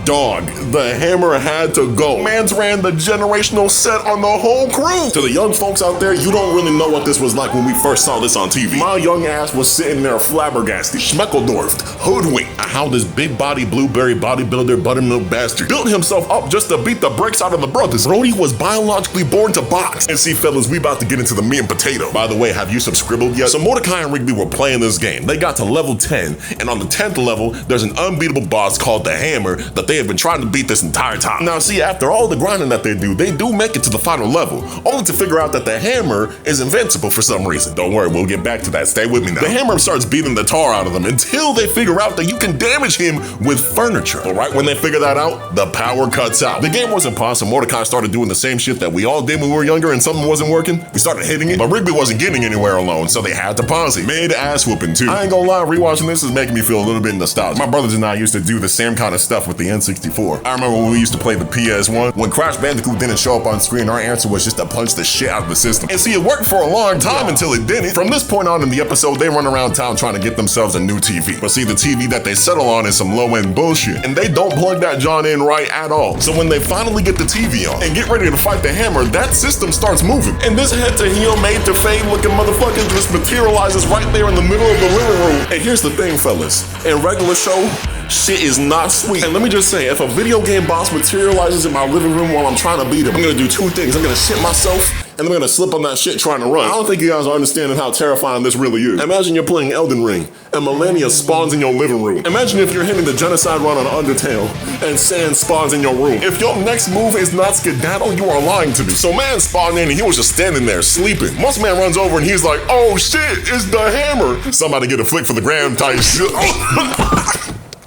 Dog, the hammer had to go. Mans ran the generational set on the whole crew. To the young folks out there, you don't really know what this was like when we first saw this on TV. My young ass was sitting there flabbergasted, schmeckeldorfed, hoodwinked at how this big body blueberry bodybuilder buttermilk bastard built himself up just to beat the brakes out of the brothers. Brody was biologically born to box. And see, fellas, we about to get into the meat and potato. By the way, have you subscribed yet? So Mordecai and Rigby were playing this game. They got to level 10, and on the 10th level, there's an unbeatable boss called the Hammer that they have been trying to beat this entire time. Now see, after all the grinding that they do make it to the final level, only to figure out that the Hammer is invincible for some reason. Don't worry, we'll get back to that. Stay with me now. The Hammer starts beating the tar out of them until they figure out that you can damage him with furniture. But right when they figure that out, the power cuts out. The game wasn't paused, so Mordecai started doing the same shit that we all did when we were younger and something wasn't working. We started hitting it, but Rigby wasn't getting anywhere alone, so they had to pause it. Made ass whooping too. I ain't gonna lie, rewatching this is making me feel a little bit nostalgic. My brothers and I used to do the same kind of stuff with the N64. I remember when we used to play the PS1. When Crash Bandicoot didn't show up on screen, our answer was just to punch the shit out of the system. And see, it worked for a long time until it didn't. From this point on in the episode, they run around town trying to get themselves a new TV. But see, the TV that they settle on is some low-end bullshit, and they don't plug that John in right at all. So when they finally get the TV on and get ready to fight the Hammer, that system starts moving. And this head-to-heel, made-to-fade looking motherfucker just materializes right there in the middle of the living room. And here's the thing, fellas. In regular show, shit is not sweet. And let me just say, if a video game boss materializes in my living room while I'm trying to beat him, I'm gonna do two things. I'm gonna shit myself, and I'm gonna slip on that shit trying to run. I don't think you guys are understanding how terrifying this really is. Imagine you're playing Elden Ring, and Millennia spawns in your living room. Imagine if you're hitting the genocide run on Undertale, and sand spawns in your room. If your next move is not skedaddle, you are lying to me. So man spawned in, and he was just standing there, sleeping. Muscle Man runs over, and he's like, oh shit, it's the Hammer. Somebody get a flick for the gram type shit.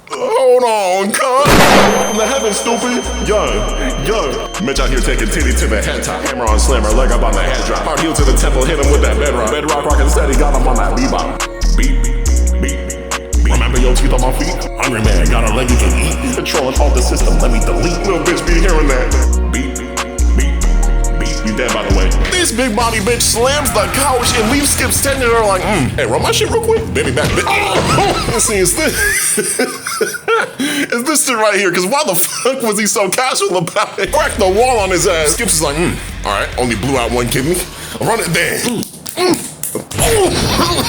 Hold on, cuz. From the heavens, stupid. Young. Mitch out here taking titty to the head top. Hammer on slammer, leg up on the head drop. Hard heel to the temple, hit him with that bedrock. Bedrock rockin' steady, got him on that bebop. Beat. Remember your teeth on my feet? Hungry man, got a leg you can eat. Controlling all the system, let me delete. Little bitch be hearing that. Beat. You dead, by the way. This big body bitch slams the couch and leaves Skip standing there like, hey, run my shit real quick. Baby back, bitch. Oh, see, it's this. It's this shit right here, because why the fuck was he so casual about it? Cracked the wall on his ass. Skip's is like, all right, only blew out one kidney. Run it then.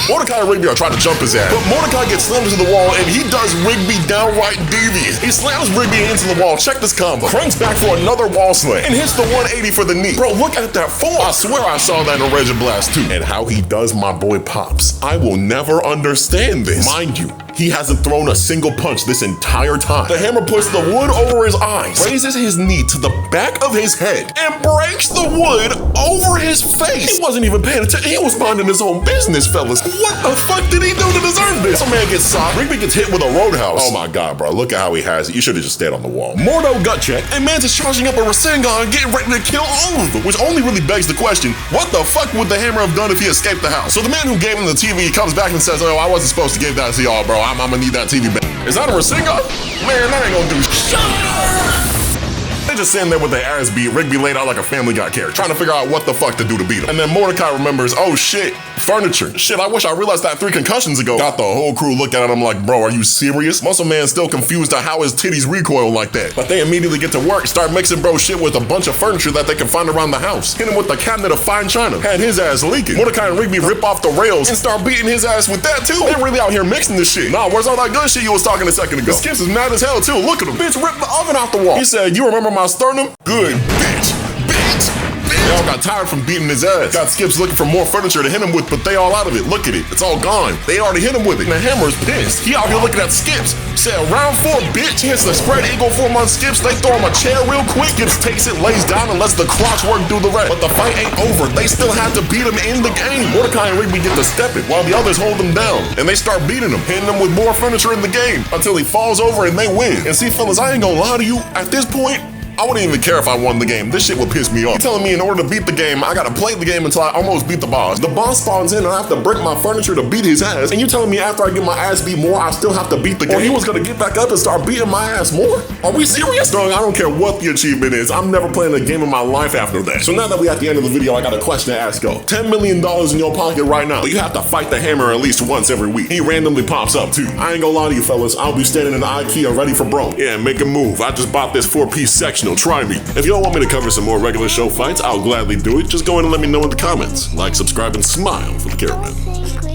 Mordecai and Rigby are trying to jump his ass, but Mordecai gets slammed into the wall and he does Rigby downright devious. He slams Rigby into the wall, check this combo, cranks back for another wall slam, and hits the 180 for the knee. Bro, look at that form. I swear I saw that in Reg Blast too. And how he does my boy Pops. I will never understand this. Mind you, he hasn't thrown a single punch this entire time. The Hammer puts the wood over his eyes, raises his knee to the back of his head, and breaks the wood over his face. He wasn't even paying attention. He was minding his own business, fellas. What the fuck did he do to deserve this? Some man gets socked. Rigby gets hit with a roadhouse. Oh my god, bro. Look at how he has it. You should have just stayed on the wall. Mordo gut check, and man's is charging up a Rasengan and getting ready to kill all of them, which only really begs the question, what the fuck would the Hammer have done if he escaped the house? So the man who gave him the TV comes back and says, oh, I wasn't supposed to give that to y'all, bro. I'm gonna need that TV back. Is that a Rasengan? Man, that ain't gonna do shit. They just sitting there with their ass beat, Rigby laid out like a Family Guy character, trying to figure out what the fuck to do to beat him. And then Mordecai remembers, oh shit, furniture. Shit, I wish I realized that 3 concussions ago. Got the whole crew looking at him like, bro, are you serious? Muscle Man's still confused at how his titties recoil like that. But they immediately get to work, start mixing bro shit with a bunch of furniture that they can find around the house. Hit him with the cabinet of fine china. Had his ass leaking. Mordecai and Rigby rip off the rails and start beating his ass with that too. They really out here mixing this shit. Nah, where's all that good shit you was talking a second ago? Skips is mad as hell too. Look at him. Bitch ripped the oven out the wall. He said, you remember my sternum? Good, bitch. They all got tired from beating his ass. Got Skips looking for more furniture to hit him with, but they all out of it. Look at it. It's all gone. They already hit him with it. And the Hammer's pissed. He out here looking at Skips. Said, round 4, bitch. Hits the spread eagle form on Skips. They throw him a chair real quick. Skips takes it, lays down, and lets the crotch work do the rest. But the fight ain't over. They still had to beat him in the game. Mordecai and Rigby get to stepping while the others hold him down. And they start beating him, hitting him with more furniture in the game until he falls over and they win. And see, fellas, I ain't gonna lie to you. At this point, I wouldn't even care if I won the game. This shit would piss me off. You're telling me in order to beat the game, I gotta play the game until I almost beat the boss. The boss spawns in and I have to break my furniture to beat his ass. And you're telling me after I get my ass beat more, I still have to beat the game? Or he was gonna get back up and start beating my ass more? Are we serious? Dog, I don't care what the achievement is. I'm never playing a game in my life after that. So now that we're at the end of the video, I got a question to ask y'all. $10 million in your pocket right now, but you have to fight the hammer at least once every week. He randomly pops up too. I ain't gonna lie to you fellas, I'll be standing in the IKEA ready for bro. Yeah, make a move. I just bought this 4-piece sectional. Try me. If y'all want me to cover some more regular show fights, I'll gladly do it. Just go in and let me know in the comments. Like, subscribe, and smile for the cameraman.